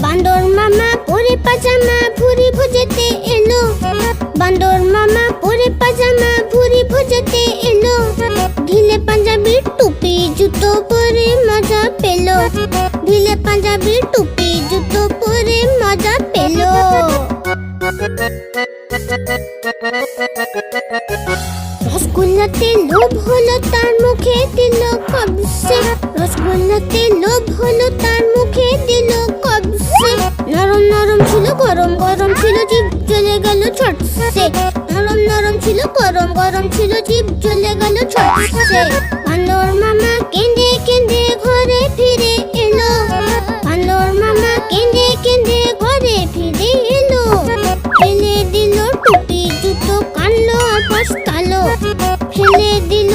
বান্দর মামা পরে পাজামা ভুরি ভুজেতে এলো। বান্দর মামা পরে পাজামা ভুরি ভুজেতে এলো। ঢিলে পাঞ্জাবির টুপি জুতো পরে মজা পেলো। ঢিলে পাঞ্জাবির টুপি জুতো পরে মজা পেলো। রসগোল্লাতে লোভ হলো তার মুখে দিল কবসে। রসগোল্লাতে লোভ হলো তার মুখে দিল কবসে। নরম নরম ছিল গরম গরম ছিল জিভ জ্বলে গেল ছটসে। নরম নরম ছিল গরম গরম ছিল জিভ জ্বলে গেল ছটসে।